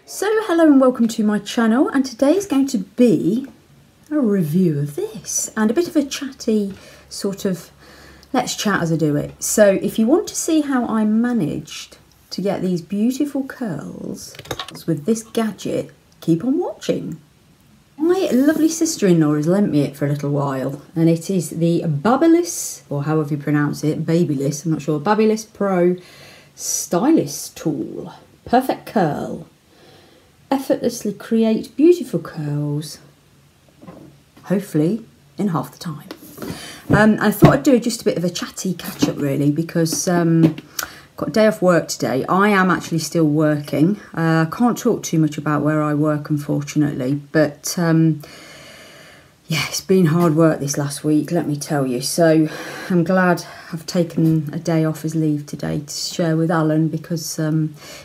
So hello and welcome to my channel, and today is going to be a review of this and a bit of a chatty sort of let's chat as I do it. So if you want to see how I managed to get these beautiful curls with this gadget, keep on watching. My lovely sister-in-law has lent me it for a little while, and it is the Babyliss, or however you pronounce it, Babyliss, I'm not sure, Babyliss Pro Stylist Tool Perfect Curl. Effortlessly create beautiful curls, hopefully in half the time. I thought I'd do just a bit of a chatty catch-up really, because got a day off work today. I am actually still working. Can't talk too much about where I work, unfortunately, but yeah, it's been hard work this last week, let me tell you. So I'm glad I've taken a day off as leave today to share with Alan, because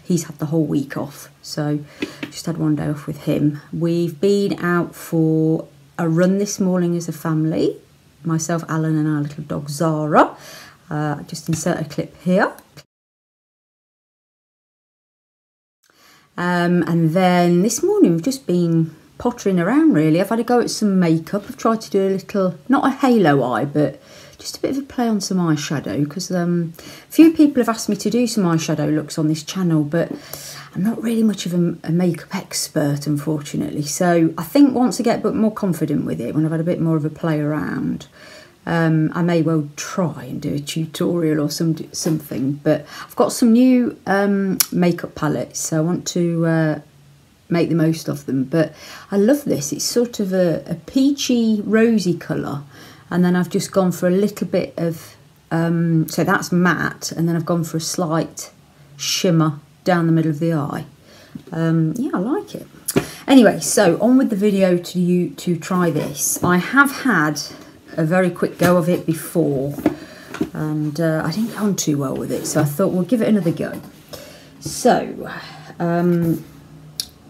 he's had the whole week off. So just had one day off with him. We've been out for a run this morning as a family. Myself, Alan and our little dog Zara. Just insert a clip here. And then this morning we've just been pottering around really. I've had a go at some makeup. I've tried to do a little, not a halo eye, but just a bit of a play on some eyeshadow, because a few people have asked me to do some eyeshadow looks on this channel, but I'm not really much of a makeup expert, unfortunately. So I think once I get a bit more confident with it, when I've had a bit more of a play around, I may well try and do a tutorial or something. But I've got some new makeup palettes, so I want to make the most of them. But I love this. It's sort of a peachy rosy colour, and then I've just gone for a little bit of so that's matte, and then I've gone for a slight shimmer down the middle of the eye. Yeah, I like it. Anyway, so on with the video to try this. I have had a very quick go of it before, and I didn't get on too well with it, so I thought we'll give it another go. So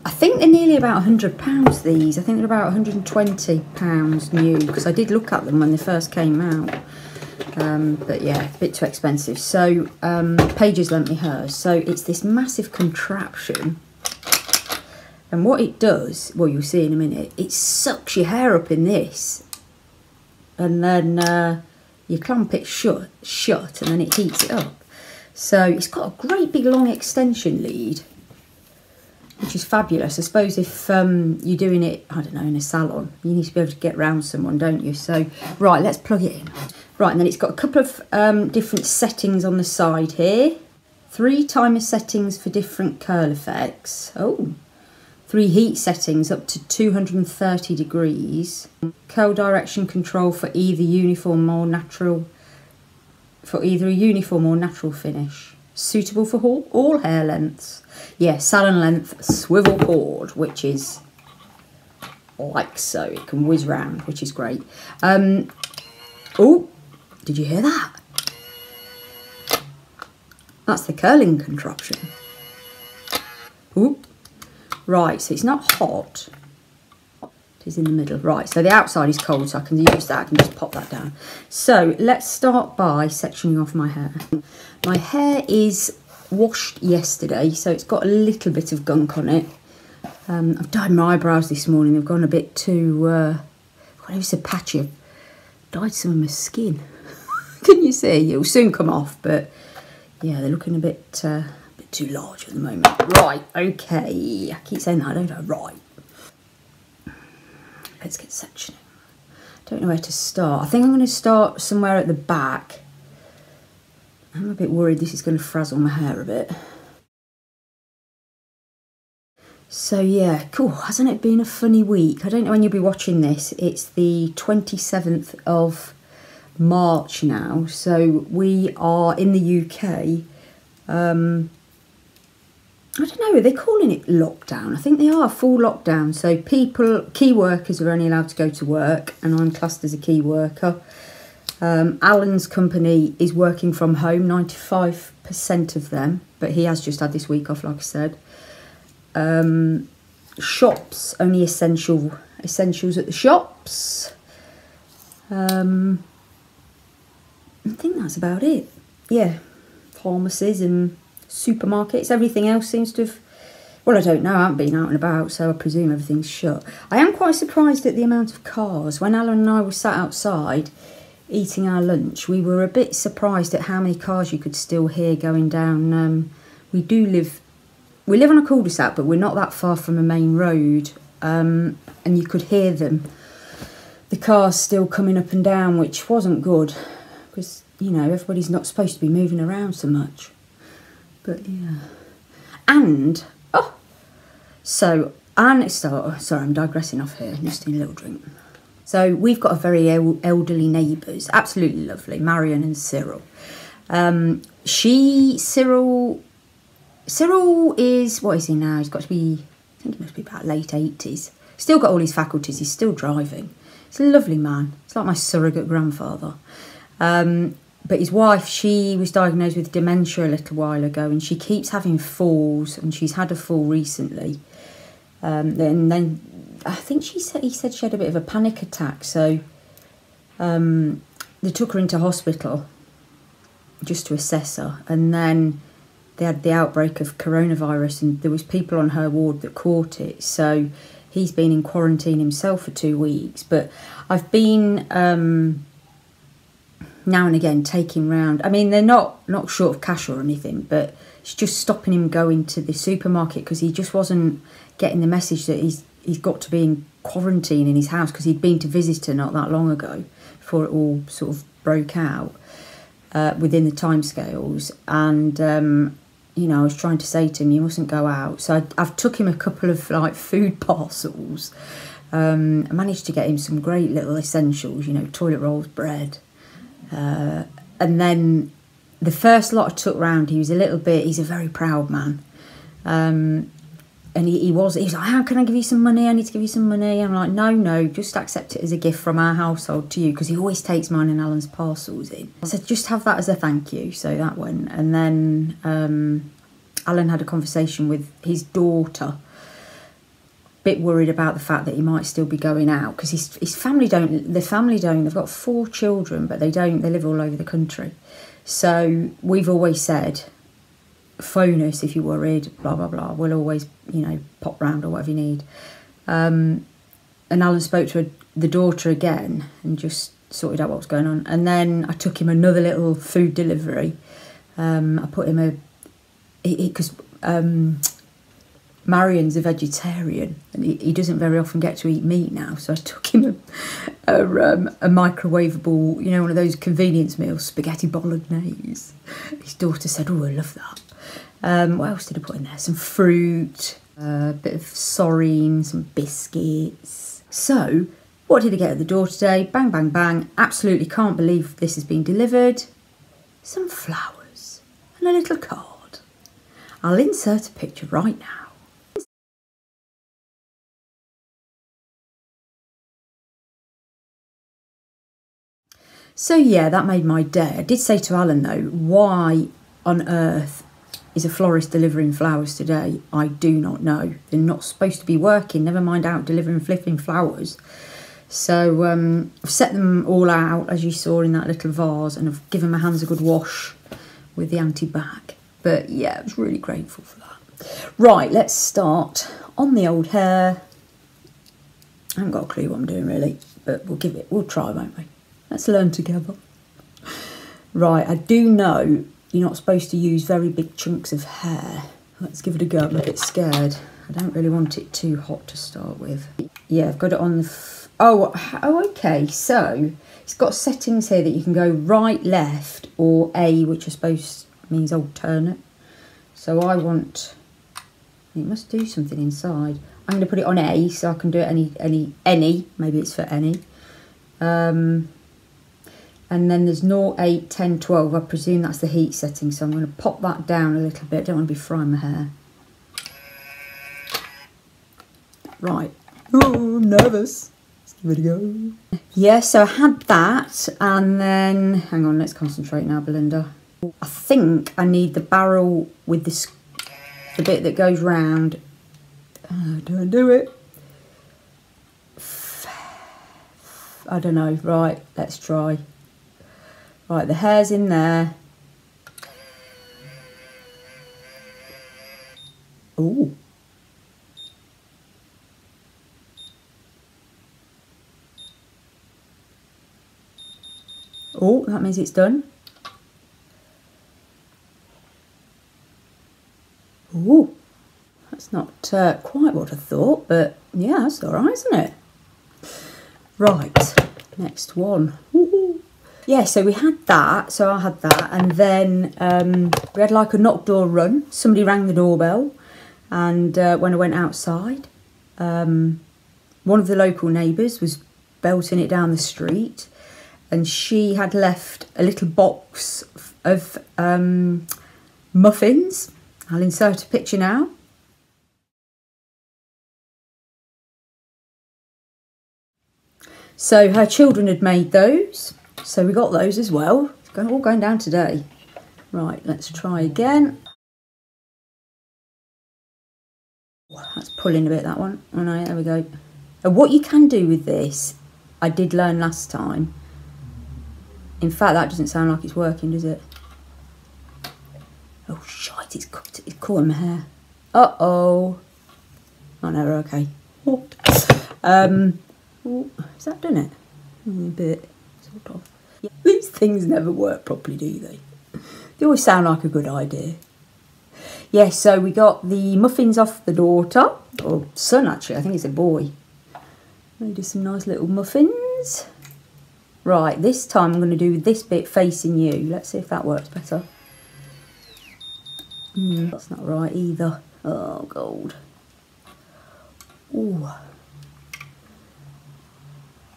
I think they're nearly about £100, these. I think they're about £120 new, because I did look at them when they first came out. But yeah, a bit too expensive. So Paige has lent me hers. So it's this massive contraption, and what it does, well, you'll see in a minute, it sucks your hair up in this, and then you clamp it shut, and then it heats it up. So it's got a great big long extension lead, which is fabulous. I suppose if you're doing it, I don't know, in a salon, you need to be able to get round someone, don't you? So, right, let's plug it in. Right, and then it's got a couple of different settings on the side here. 3 timer settings for different curl effects. Oh, 3 heat settings up to 230 degrees. Curl direction control for either uniform or natural, for either a uniform or natural finish. Suitable for all hair lengths. Yeah, salon length swivel cord, which is like so. It can whiz round, which is great. Oh, did you hear that? That's the curling contraption. Ooh. Right, so it's not hot. It is in the middle. Right, so the outside is cold, so I can use that. I can just pop that down. So let's start by sectioning off my hair. My hair is washed yesterday, so it's got a little bit of gunk on it. I've dyed my eyebrows this morning. They've gone a bit too, it was a patchy. I've dyed some of my skin. Can you see? It'll soon come off, but yeah, they're looking a bit too large at the moment. Right, okay. I keep saying that, don't I? Right. Let's get sectioning. Don't know where to start. I think I'm going to start somewhere at the back. I'm a bit worried this is going to frazzle my hair a bit. So yeah, cool. Hasn't it been a funny week? I don't know when you'll be watching this. It's the 27th of March now. So we are in the UK. I don't know, are they calling it lockdown? I think they are, full lockdown. So people, key workers are only allowed to go to work, and I'm classed as a key worker. Alan's company is working from home, 95% of them, but he has just had this week off, like I said. Shops, only essentials at the shops. I think that's about it. Yeah, pharmacies and supermarkets. Everything else seems to have Well, I don't know, I haven't been out and about, so I presume everything's shut. I am quite surprised at the amount of cars. When Alan and I were sat outside eating our lunch, we were a bit surprised at how many cars you could still hear going down. We live on a cul-de-sac, but we're not that far from a main road, and you could hear them. The cars still coming up and down, which wasn't good, because, you know, everybody's not supposed to be moving around so much. But, yeah. And, sorry, I'm digressing off here, just need a little drink. So we've got a very elderly neighbours, absolutely lovely, Marion and Cyril. Cyril is, what is he now? He's got to be, I think he must be about late 80s. Still got all his faculties, he's still driving. He's a lovely man. It's like my surrogate grandfather. But his wife, she was diagnosed with dementia a little while ago, and she keeps having falls, and she's had a fall recently. And then I think he said she had a bit of a panic attack, so they took her into hospital just to assess her, and then they had the outbreak of coronavirus, and there was people on her ward that caught it, so he's been in quarantine himself for 2 weeks. But I've been now and again taking round. I mean, they're not short of cash or anything, but it's just stopping him going to the supermarket because he just wasn't getting the message that he's got to be in quarantine in his house, because he'd been to visit her not that long ago before it all sort of broke out within the timescales. And you know, I was trying to say to him, you mustn't go out. So I've took him a couple of like food parcels. I managed to get him some great little essentials, you know, toilet rolls, bread. And then the first lot I took round, he's a very proud man. And he was like, how can I give you some money? I need to give you some money. I'm like, no, just accept it as a gift from our household to you, because he always takes mine and Alan's parcels in. I said, just have that as a thank you. So that went. And then Alan had a conversation with his daughter, a bit worried about the fact that he might still be going out, because his family don't, they've got 4 children, but they live all over the country. So we've always said, phone us if you're worried, blah, blah, blah. We'll always, you know, pop round or whatever you need. And Alan spoke to the daughter again and just sorted out what was going on. And then I took him another little food delivery. I put him because Marion's a vegetarian and he doesn't very often get to eat meat now. So I took him a microwavable, you know, one of those convenience meals, spaghetti bolognese. His daughter said, oh, I love that. What else did I put in there? Some fruit, a bit of sorrine, some biscuits. So, what did I get at the door today? Bang, bang, bang. Absolutely can't believe this has been delivered. Some flowers and a little card. I'll insert a picture right now. So yeah, that made my day. I did say to Alan though, why on earth is a florist delivering flowers today? I do not know. They're not supposed to be working, never mind out delivering flipping flowers. So I've set them all out, as you saw in that little vase, and I've given my hands a good wash with the anti-bac. But yeah, I was really grateful for that. Right, let's start on the old hair. I haven't got a clue what I'm doing really, but we'll try, won't we? Let's learn together. Right, I do know you're not supposed to use very big chunks of hair. Let's give it a go. I'm a bit scared. I don't really want it too hot to start with. Yeah, I've got it on the... Oh, okay. So it's got settings here that you can go right, left, or A, which I suppose means alternate. So I want... It must do something inside. I'm going to put it on A, so I can do it any. Maybe it's for any. And then there's 0, 8, 10, 12. I presume that's the heat setting, so I'm going to pop that down a little bit. I don't want to be frying my hair. Right. Oh, I'm nervous. Let's give it a go. Yeah, so I had that, and then... Hang on, let's concentrate now, Belinda. I think I need the barrel with the bit that goes round. Don't do it. I don't know. Right, let's try. Right, the hair's in there. Ooh, Oh, that means it's done. Oh, that's not quite what I thought, but yeah, that's all right, isn't it? Right, next one. Yeah, so we had that, so I had that, and then we had like a knock door run. Somebody rang the doorbell, and when I went outside, one of the local neighbours was belting it down the street, and she had left a little box of muffins. I'll insert a picture now. So her children had made those, so we got those as well. It's all going down today. Right, let's try again. That's pulling a bit, that one. Oh no, there we go. And what you can do with this, I did learn last time. In fact, that doesn't sound like it's working, does it? Oh shite, it's caught in my hair. Uh-oh. Oh no, we're okay. Oh, has that done it? A bit, sort of. Yeah. These things never work properly, do they? They always sound like a good idea. Yes, so we got the muffins off the daughter, or son actually, I think it's a boy. Made us some nice little muffins. Right, this time I'm going to do this bit facing you. Let's see if that works better. That's not right either. Oh, gold. Ooh.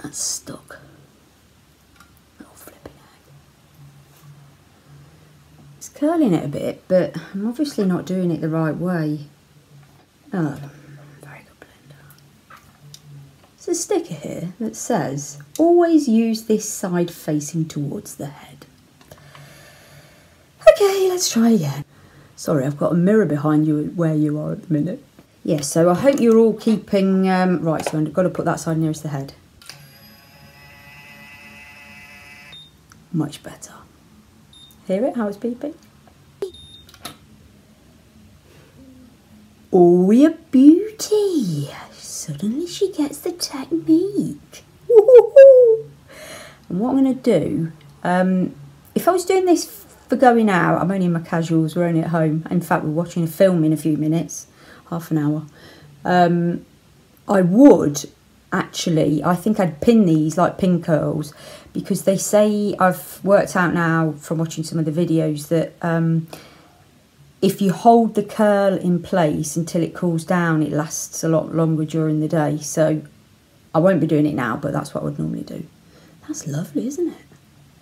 That's stuck. Oh, flipping heck. It's curling it a bit, but I'm obviously not doing it the right way. Oh, very good, Belinda. There's a sticker here that says, always use this side facing towards the head. Okay, let's try again. Sorry, I've got a mirror behind you where you are at the minute. Yes, so I hope you're all keeping... right, so I've got to put that side nearest the head. Much better. Hear it? How it's beeping? Oh, you beauty! Suddenly she gets the technique. Woo-hoo-hoo. And what I'm going to do, if I was doing this for going out, I'm only in my casuals, we're only at home. In fact, we're watching a film in a few minutes, half an hour. I would actually, I think I'd pin these like pin curls, because they say, I've worked out now from watching some of the videos that if you hold the curl in place until it cools down, it lasts a lot longer during the day. So I won't be doing it now, but that's what I would normally do. That's lovely, isn't it?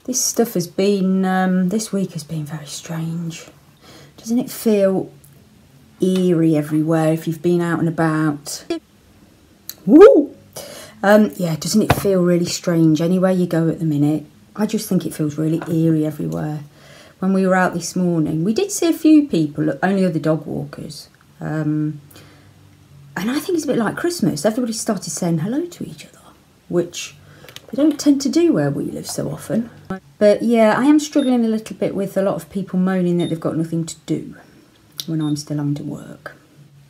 This stuff has been, this week has been very strange. Doesn't it feel eerie everywhere if you've been out and about? Woo! Yeah, doesn't it feel really strange anywhere you go at the minute? I just think it feels really eerie everywhere. When we were out this morning, we did see a few people, only other dog walkers. And I think it's a bit like Christmas. Everybody started saying hello to each other, which they don't tend to do where we live so often. But yeah, I am struggling a little bit with a lot of people moaning that they've got nothing to do when I'm still having to work.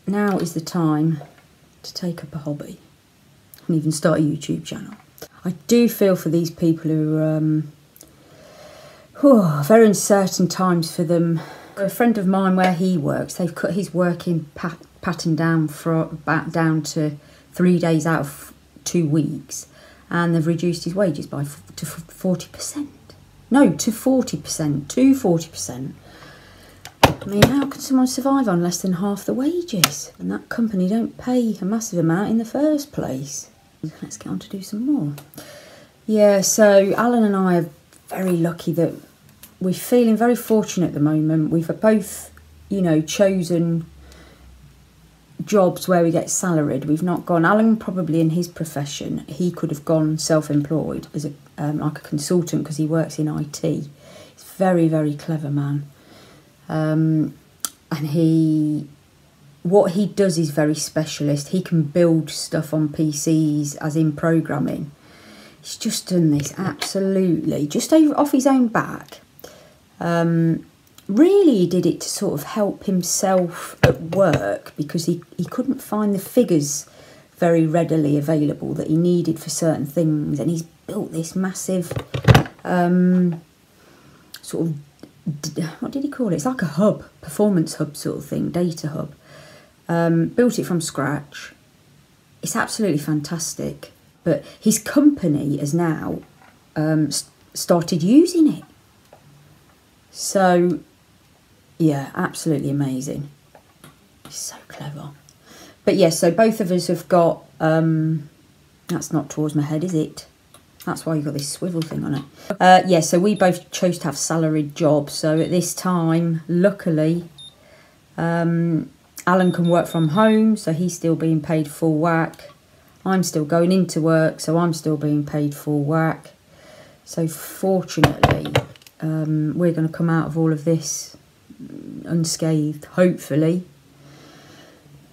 Now is the time to take up a hobby and even start a YouTube channel. I do feel for these people who are very uncertain times for them. A friend of mine where he works, they've cut his working pattern down down to 3 days out of 2 weeks, and they've reduced his wages by to 40%. No, to 40%. To 40%. I mean, how can someone survive on less than half the wages? And that company don't pay a massive amount in the first place. Let's get on to do some more. Yeah, so Alan and I are very lucky that we're feeling very fortunate at the moment. We've both, you know, chosen jobs where we get salaried. We've not gone, Alan probably in his profession, he could have gone self-employed as a like a consultant because he works in IT. He's a very, very clever man. And what he does is very specialist. He can build stuff on PCs, as in programming. He's just done this absolutely, just off his own back. Really he did it to sort of help himself at work because he couldn't find the figures very readily available that he needed for certain things, and he's built this massive sort of, what did he call it? It's like a hub, performance hub sort of thing, data hub. Built it from scratch. It's absolutely fantastic. But his company has now started using it. So, yeah, absolutely amazing. It's so clever. But yes, so both of us have got, that's not towards my head, is it? That's why you've got this swivel thing on it. Yeah, so we both chose to have salaried jobs. So at this time, luckily, Alan can work from home, so he's still being paid full whack. I'm still going into work, so I'm still being paid full whack. So fortunately, we're going to come out of all of this unscathed, hopefully.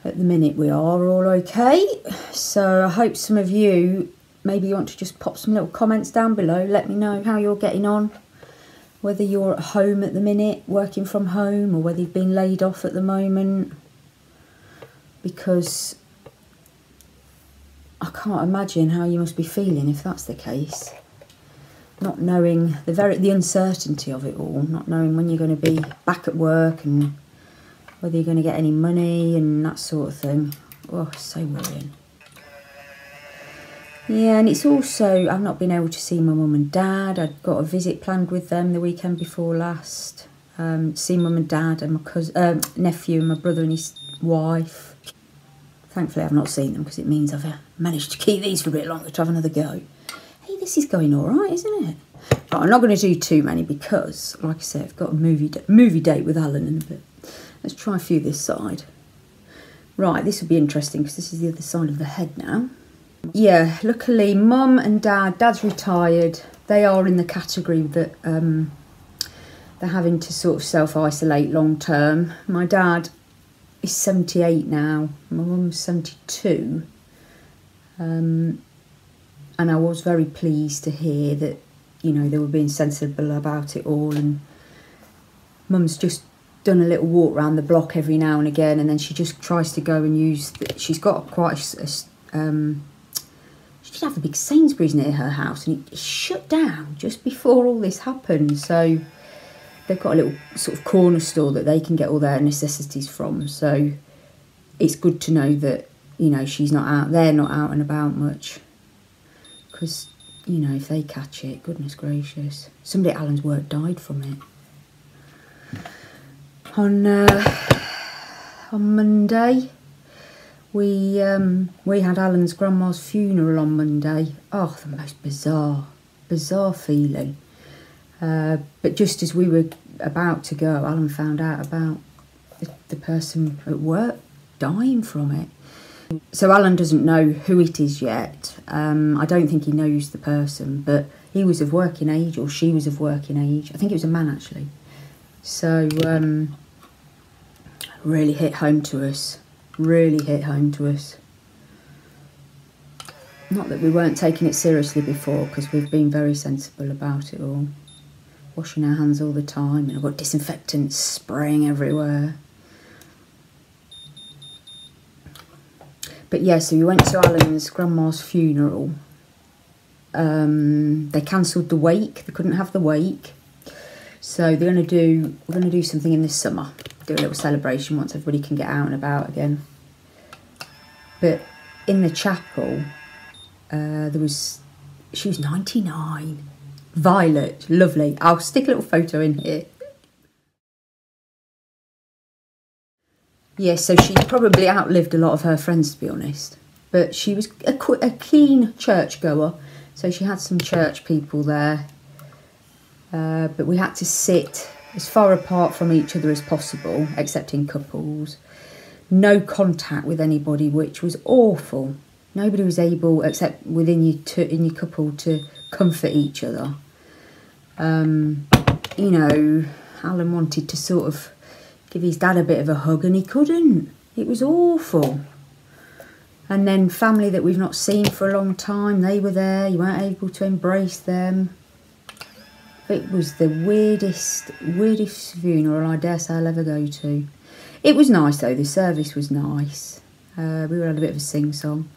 At the minute we are all okay. So I hope some of you, maybe you want to just pop some little comments down below. Let me know how you're getting on. Whether you're at home at the minute, working from home, or whether you've been laid off at the moment. Because I can't imagine how you must be feeling if that's the case. Not knowing the uncertainty of it all, not knowing when you're going to be back at work and whether you're going to get any money and that sort of thing. Oh, so worrying. Yeah, and it's also, I've not been able to see my mum and dad. I'd got a visit planned with them the weekend before last. See mum and dad and my cousin, nephew and my brother and his wife. Thankfully I've not seen them because it means I've managed to keep these for a bit longer to have another go. Hey, this is going all right, isn't it? But I'm not going to do too many because, like I said, I've got a movie date with Alan in a bit. Let's try a few this side. Right, this will be interesting because this is the other side of the head now. Yeah, luckily mum and dad's retired. They are in the category that they're having to sort of self-isolate long term. My dad is 78 now, my mum's 72. And I was very pleased to hear that, you know, they were being sensible about it all, and mum's just done a little walk around the block every now and again, and then she just tries to go and use, she's got quite she did have a big Sainsbury's near her house, and it shut down just before all this happened, so they've got a little sort of corner store that they can get all their necessities from, so it's good to know that, you know, she's not out, they're not out and about much, because, you know, if they catch it, goodness gracious. Somebody at Alan's work died from it. On Monday, we had Alan's grandma's funeral on Monday. Oh, the most bizarre feeling. But just as we were about to go, Alan found out about the person at work dying from it. So Alan doesn't know who it is yet. I don't think he knows the person, but he was of working age, or she was of working age. I think it was a man, actually. So really hit home to us. Really hit home to us. Not that we weren't taking it seriously before, because we've been very sensible about it all. Washing our hands all the time, and I've got disinfectant spraying everywhere. But yeah, so we went to Alan's grandma's funeral. They cancelled the wake. They couldn't have the wake. So we're going to do something in the summer. Do a little celebration once everybody can get out and about again. But in the chapel, she was 99. Violet, lovely. I'll stick a little photo in here. Yeah, so she probably outlived a lot of her friends, to be honest. But she was a keen churchgoer, so she had some church people there. But we had to sit as far apart from each other as possible, except in couples. No contact with anybody, which was awful. Nobody was able, except within your couple, to comfort each other. You know, Alan wanted to sort of give his dad a bit of a hug, and he couldn't. It was awful. And then family that we've not seen for a long time, they were there. You weren't able to embrace them. It was the weirdest funeral I dare say I'll ever go to. It was nice though, the service was nice. We all had a bit of a sing-song.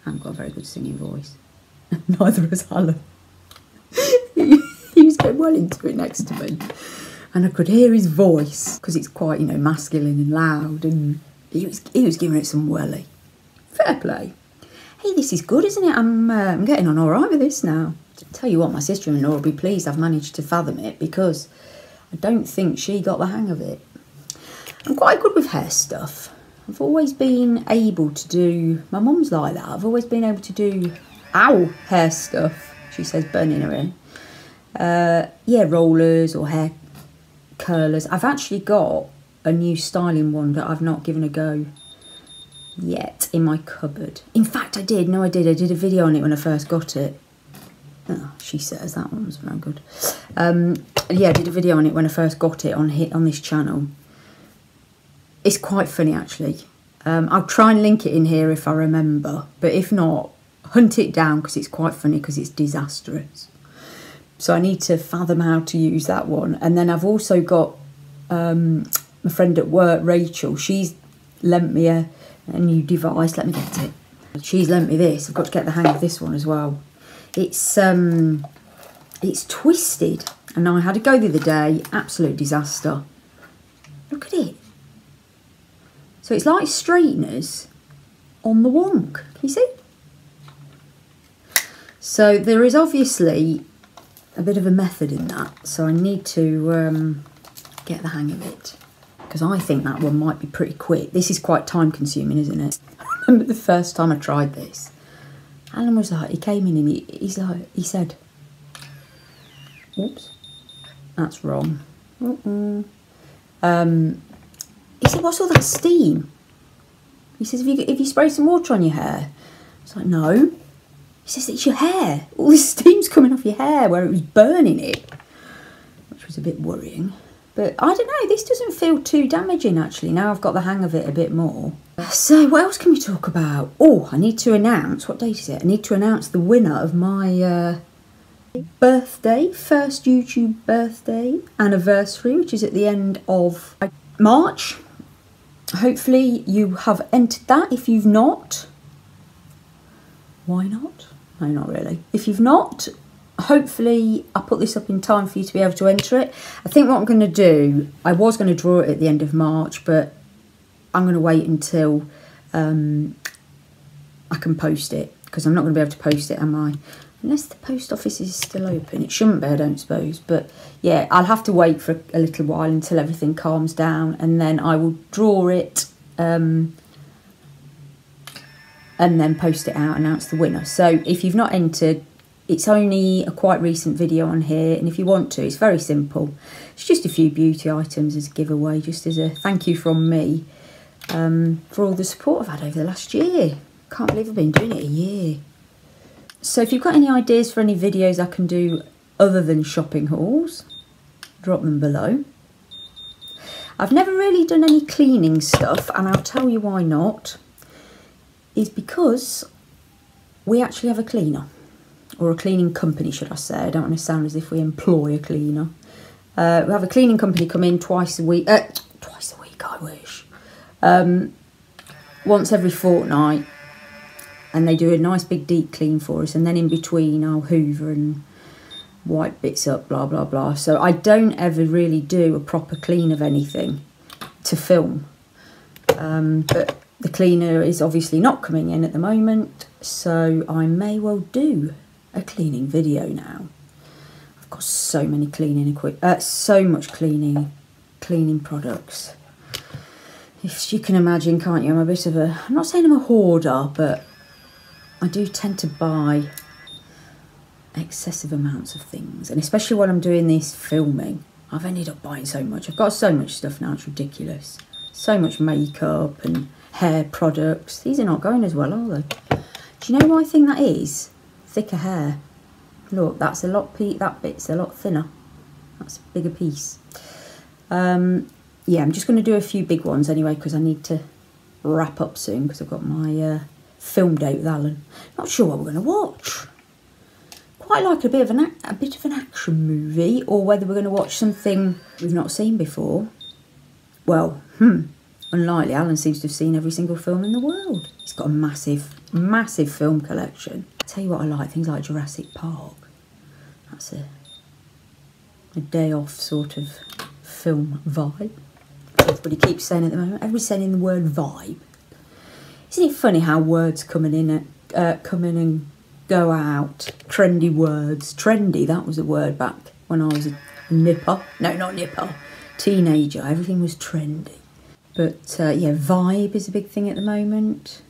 I haven't got a very good singing voice. Neither has Alan. dead well into it next to me. And I could hear his voice, because it's quite, you know, masculine and loud, and he was giving it some welly. Fair play. Hey, this is good, isn't it? I'm getting on all right with this now. Tell you what, my sister-in-law will be pleased I've managed to fathom it, because I don't think she got the hang of it. I'm quite good with hair stuff. I've always been able to do, my mum's like that, I've always been able to do, hair stuff, she says, burning her in. Yeah, rollers or hair curlers. I've actually got a new styling one that I've not given a go yet in my cupboard. In fact, I did a video on it when I first got it. Oh, she says that one was very good. Yeah, I did a video on it when I first got it on this channel. It's quite funny, actually. I'll try and link it in here if I remember, but if not, hunt it down, because it's quite funny, because it's disastrous. So I need to fathom how to use that one. And then I've also got my friend at work, Rachel. She's lent me a new device. Let me get it. She's lent me this. I've got to get the hang of this one as well. It's twisted, and I had to go the other day. Absolute disaster. Look at it. So it's like straighteners on the wonk. Can you see? So there is obviously a bit of a method in that, so I need to get the hang of it, because I think that one might be pretty quick. This is quite time consuming, isn't it? I remember the first time I tried this, Alan was like, he came in and he said, oops, that's wrong. He said, what's all that steam? He says, if you spray some water on your hair. I was like, no. He says, it's your hair. All this steam's coming off your hair where it was burning it, which was a bit worrying. But I don't know, this doesn't feel too damaging, actually. Now I've got the hang of it a bit more. So what else can we talk about? Oh, I need to announce, what date is it? I need to announce the winner of my birthday, first YouTube birthday anniversary, which is at the end of March. Hopefully you have entered that. If you've not, why not? No, not really. If you've not, hopefully I'll put this up in time for you to be able to enter it. I think what I'm going to do, I was going to draw it at the end of March, but I'm going to wait until I can post it, because I'm not going to be able to post it, am I? Unless the post office is still open. It shouldn't be, I don't suppose. But yeah, I'll have to wait for a little while until everything calms down, and then I will draw it and then post it out, announce the winner. So if you've not entered, it's only a quite recent video on here, and if you want to, it's very simple. It's just a few beauty items as a giveaway, just as a thank you from me for all the support I've had over the last year. Can't believe I've been doing it a year. So if you've got any ideas for any videos I can do other than shopping hauls, drop them below. I've never really done any cleaning stuff, and I'll tell you why not. Is because we actually have a cleaner, or a cleaning company, should I say. I don't want to sound as if we employ a cleaner. We have a cleaning company come in twice a week, I wish. Once every fortnight, and they do a nice big deep clean for us, and then in between I'll hoover and wipe bits up, blah blah blah. So I don't ever really do a proper clean of anything to film, but the cleaner is obviously not coming in at the moment, so I may well do a cleaning video now. I've got so many cleaning so much cleaning products. If you can imagine, can't you? I'm not saying I'm a hoarder, but I do tend to buy excessive amounts of things, and especially when I'm doing this filming, I've ended up buying so much. I've got so much stuff now, it's ridiculous. So much makeup and hair products. These are not going as well, are they? Do you know why I think that is? Thicker hair. Look, that's a lot. That bit's a lot thinner. That's a bigger piece. Yeah, I'm just going to do a few big ones anyway, because I need to wrap up soon, because I've got my film date with Alan. Not sure what we're going to watch. Quite like a bit of an action movie, or whether we're going to watch something we've not seen before. Well, unlikely. Alan seems to have seen every single film in the world. He's got a massive film collection. I'll tell you what I like, things like Jurassic Park. That's a day off sort of film vibe. Everybody keeps saying at the moment, everybody's saying the word vibe. Isn't it funny how words come in and go out? Trendy words. Trendy, that was a word back when I was a nipper. No, not nipper. Teenager. Everything was trendy. But yeah, vibe is a big thing at the moment.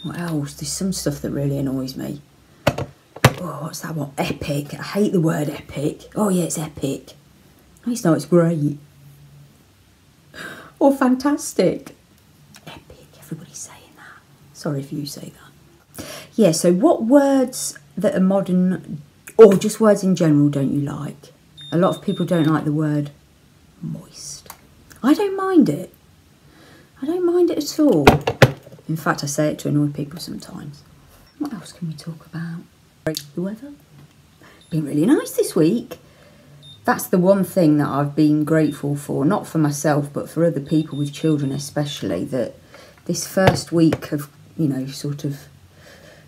What else? There's some stuff that really annoys me. Oh, what's that one? Epic. I hate the word epic. Oh yeah, it's epic. No, it's not. It's great. Or fantastic. Epic. Everybody's saying that. Sorry if you say that. Yeah, so what words that are modern, or just words in general, don't you like? A lot of people don't like the word moist. I don't mind it. I don't mind it at all. In fact, I say it to annoy people sometimes. What else can we talk about? The weather. Been really nice this week. That's the one thing that I've been grateful for, not for myself, but for other people with children especially, that this first week of, you know, sort of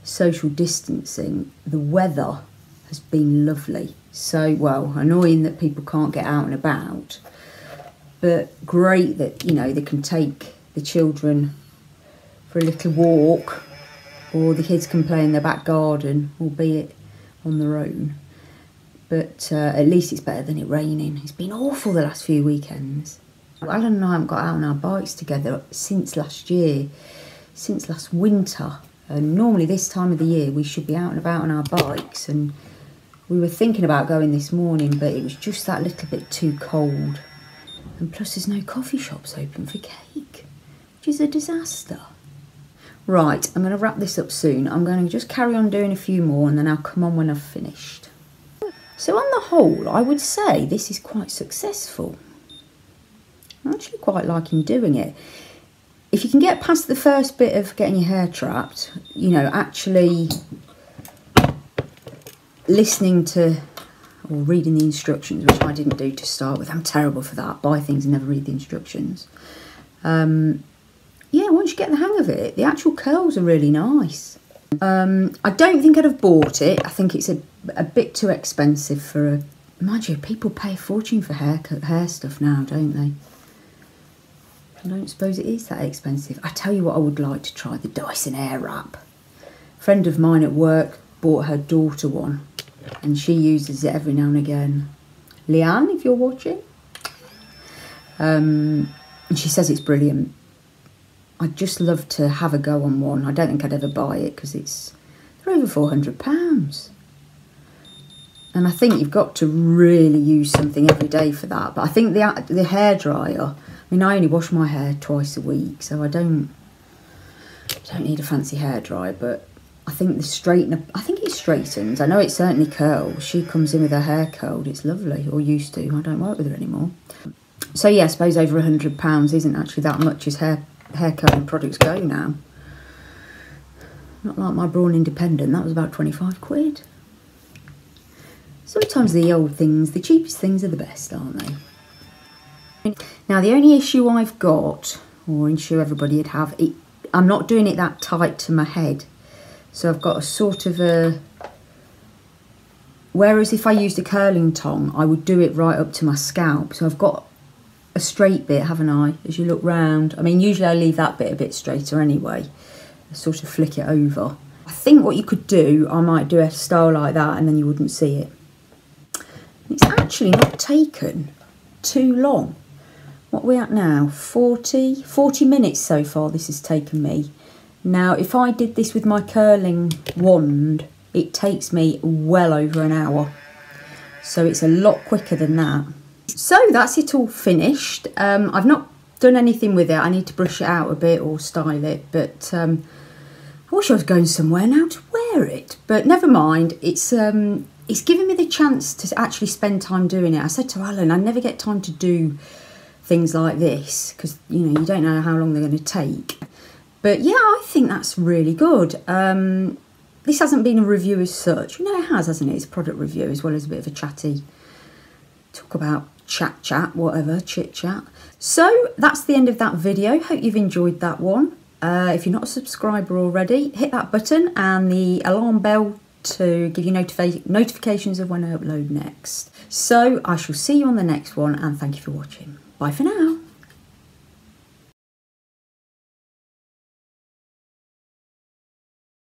social distancing, the weather has been lovely. So, well, annoying that people can't get out and about, but great that, you know, they can take the children for a little walk, or the kids can play in their back garden, albeit on their own. But at least it's better than it raining. It's been awful the last few weekends. Alan and I haven't got out on our bikes together since last year, since last winter. And normally this time of the year we should be out and about on our bikes, and we were thinking about going this morning, but it was just that little bit too cold. And plus there's no coffee shops open for cake, which is a disaster. Right, I'm going to wrap this up soon. I'm going to just carry on doing a few more and then I'll come on when I've finished. So on the whole, I would say this is quite successful. I'm actually quite liking doing it. If you can get past the first bit of getting your hair trapped, you know, actually listening to or reading the instructions, which I didn't do to start with. I'm terrible for that. Buy things and never read the instructions. Yeah, once you get the hang of it, the actual curls are really nice. I don't think I'd have bought it. I think it's a bit too expensive for a... Mind you, people pay a fortune for hair stuff now, don't they? I don't suppose it is that expensive. I tell you what, I would like to try the Dyson Airwrap. A friend of mine at work bought her daughter one, and she uses it every now and again. Leanne, if you're watching. And she says it's brilliant. I'd just love to have a go on one. I don't think I'd ever buy it because they're over £400. And I think you've got to really use something every day for that. But I think the hairdryer, I mean, I only wash my hair twice a week, so I don't need a fancy hairdryer. But I think the straightener, I think it straightens. I know it certainly curls. She comes in with her hair curled. It's lovely, or used to. I don't work with her anymore. So yeah, I suppose over £100 isn't actually that much as hair curling products go now. Not like my Brawn Independent, that was about 25 quid. Sometimes the old things, the cheapest things are the best, aren't they? Now the only issue I've got, or issue everybody would have, I'm not doing it that tight to my head. So I've got a sort of a... Whereas if I used a curling tong, I would do it right up to my scalp. So I've got a straight bit, haven't I, as you look round. I mean, usually I leave that bit a bit straighter anyway. I sort of flick it over. I think what you could do, I might do a style like that and then you wouldn't see it. It's actually not taken too long. What are we at now? 40 minutes so far this has taken me. Now, if I did this with my curling wand, it takes me well over an hour. So it's a lot quicker than that. So that's it all finished. I've not done anything with it. I need to brush it out a bit or style it, but I wish I was going somewhere now to wear it. But never mind, it's given me the chance to actually spend time doing it. I said to Alan, I never get time to do things like this because, you know, you don't know how long they're going to take. But yeah, I think that's really good. This hasn't been a review as such. No, it has, hasn't it? It's a product review as well as a bit of a chatty. Talk about chat, whatever, chit chat. So that's the end of that video. Hope you've enjoyed that one. If you're not a subscriber already, hit that button and the alarm bell to give you notifications of when I upload next. So I shall see you on the next one, and thank you for watching. Bye for now.